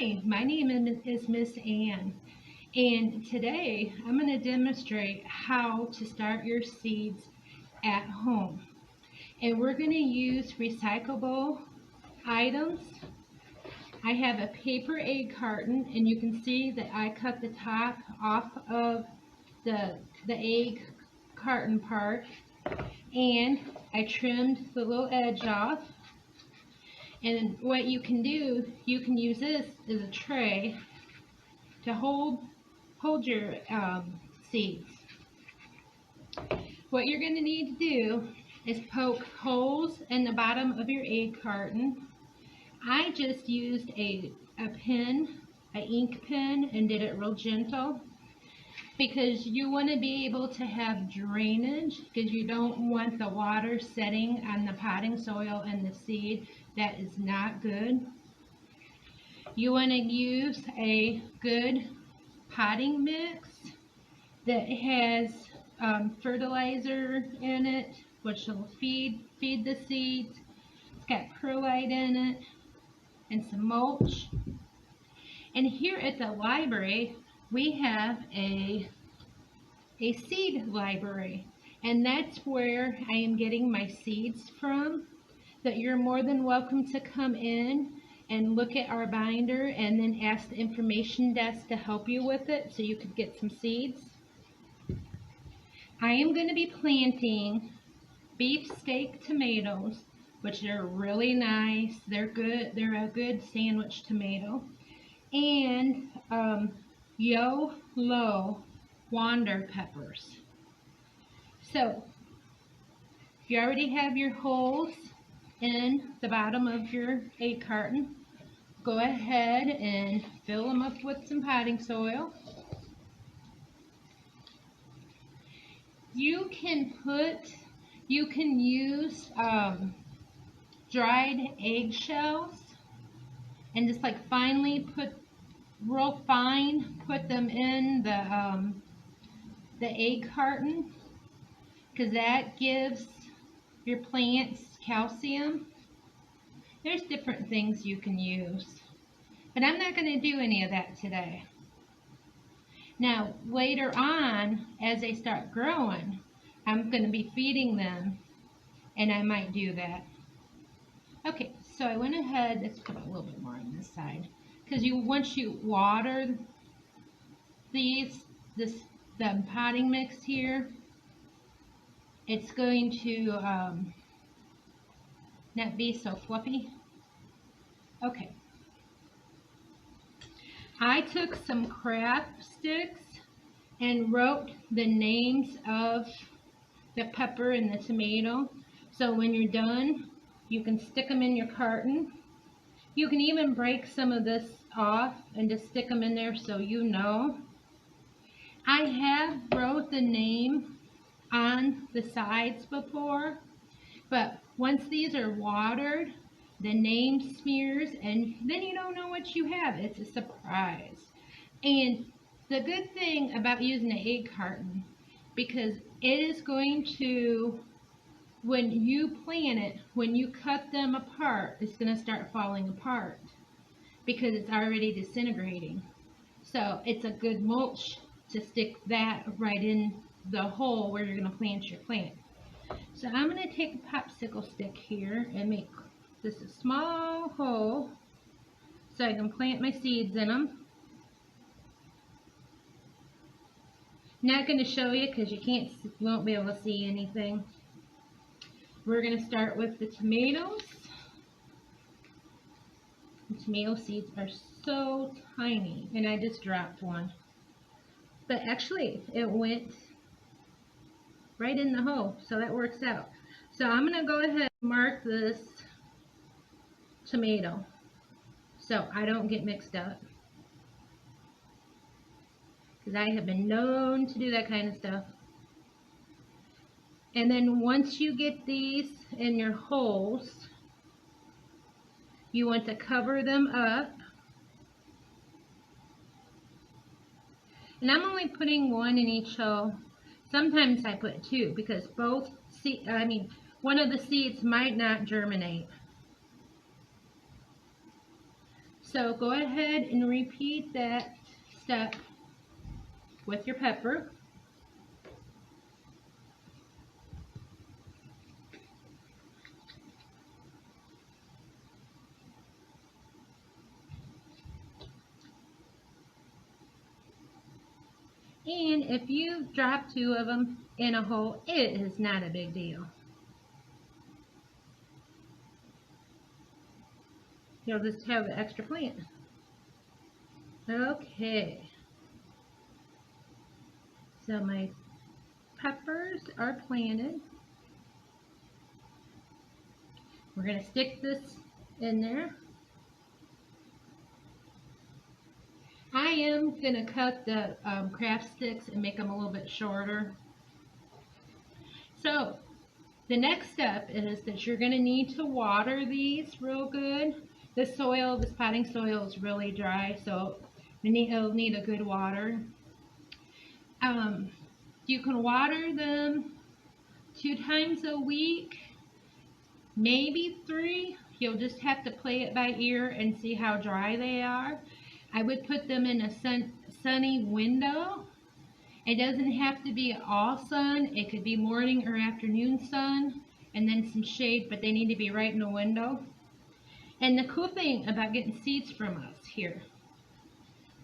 Hi, my name is Miss Ann, and today I'm going to demonstrate how to start your seeds at home. And we're going to use recyclable items. I have a paper egg carton, and you can see that I cut the top off of the egg carton part, and I trimmed the little edge off. And what you can do, you can use this as a tray to hold your seeds. What you're going to need to do is poke holes in the bottom of your egg carton. I just used a pen, an ink pen, and did it real gentle because you want to be able to have drainage, because you don't want the water setting on the potting soil and the seed. That is not good. You want to use a good potting mix that has fertilizer in it, which will feed the seeds. It's got perlite in it and some mulch. And here at the library, we have a seed library, and that's where I am getting my seeds from. That you're more than welcome to come in and look at our binder and then ask the information desk to help you with it so you could get some seeds. I am going to be planting beefsteak tomatoes, which are really nice. They're good. They're a good sandwich tomato. And yellow wander peppers. So you already have your holes in the bottom of your egg carton. Go ahead and fill them up with some potting soil. You can use dried eggshells and just like finely put them in the egg carton, because that gives your plants calcium. There's different things you can use, but I'm not going to do any of that today. Now later on, as they start growing, I'm going to be feeding them, and I might do that. Okay, so I went ahead, let's put a little bit more on this side, because once you water the potting mix here, it's going to not be so fluffy. Okay. I took some craft sticks and wrote the names of the pepper and the tomato. So when you're done, you can stick them in your carton. You can even break some of this off and just stick them in there so you know. I have wrote the name on the sides before, but once these are watered, the name smears, and then you don't know what you have. It's a surprise. And the good thing about using an egg carton, because it is going to, when you plant it, when you cut them apart, it's going to start falling apart because it's already disintegrating. So it's a good mulch to stick that right in the hole where you're going to plant your plant. So I'm going to take a popsicle stick here and make this a small hole so I can plant my seeds in them. Not going to show you because you won't be able to see anything. We're going to start with the tomatoes. The tomato seeds are so tiny, and I just dropped one. But actually, it went right in the hole, so that works out. So I'm going to go ahead and mark this tomato so I don't get mixed up, because I have been known to do that kind of stuff. And then once you get these in your holes, you want to cover them up. And I'm only putting one in each hole. Sometimes I put two because one of the seeds might not germinate. So go ahead and repeat that step with your pepper. And if you drop 2 of them in a hole, it is not a big deal. You'll just have an extra plant. Okay. So my peppers are planted. We're going to stick this in there. I am going to cut the craft sticks and make them a little bit shorter. So the next step is that you're going to need to water these real good. This potting soil is really dry, so it'll need a good water. You can water them 2 times a week, maybe 3. You'll just have to play it by ear and see how dry they are. I would put them in a sunny window. It doesn't have to be all sun. It could be morning or afternoon sun and then some shade, but they need to be right in the window. And the cool thing about getting seeds from us here,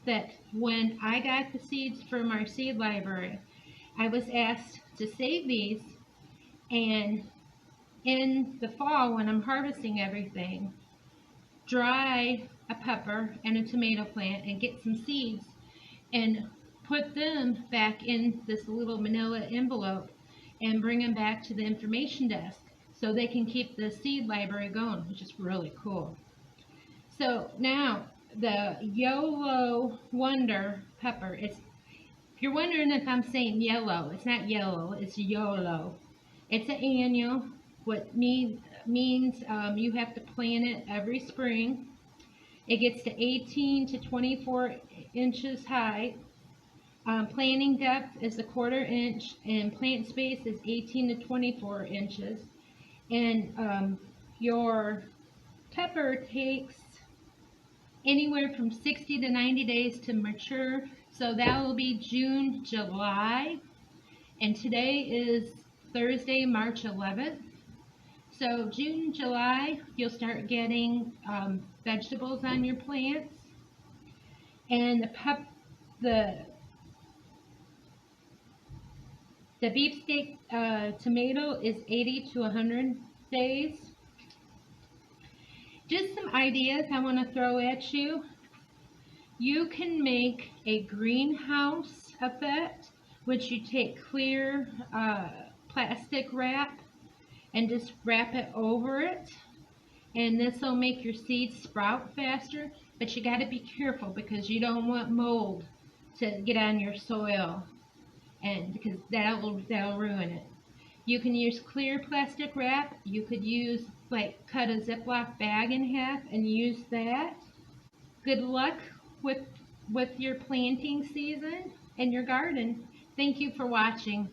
that when I got the seeds from our seed library, I was asked to save these, and in the fall when I'm harvesting everything, dry a pepper and a tomato plant and get some seeds and put them back in this little manila envelope and bring them back to the information desk so they can keep the seed library going, which is really cool. So now the YOLO Wonder pepper, if you're wondering if I'm saying yellow, it's not yellow, it's YOLO. It's an annual, what means you have to plant it every spring. It gets to 18 to 24 inches high. Planting depth is 1/4 inch, and plant space is 18 to 24 inches. And your pepper takes anywhere from 60 to 90 days to mature, so that will be June, July, and today is Thursday, March 11th. So June, July, you'll start getting vegetables on your plants, and the beefsteak tomato is 80 to 100 days. Just some ideas I want to throw at you. You can make a greenhouse effect, which you take clear plastic wrap and just wrap it over it. And this will make your seeds sprout faster, but you got to be careful because you don't want mold to get on your soil, and because that'll ruin it. You can use clear plastic wrap. You could use, cut a ziploc bag in half and use that. Good luck with your planting season and your garden. Thank you for watching.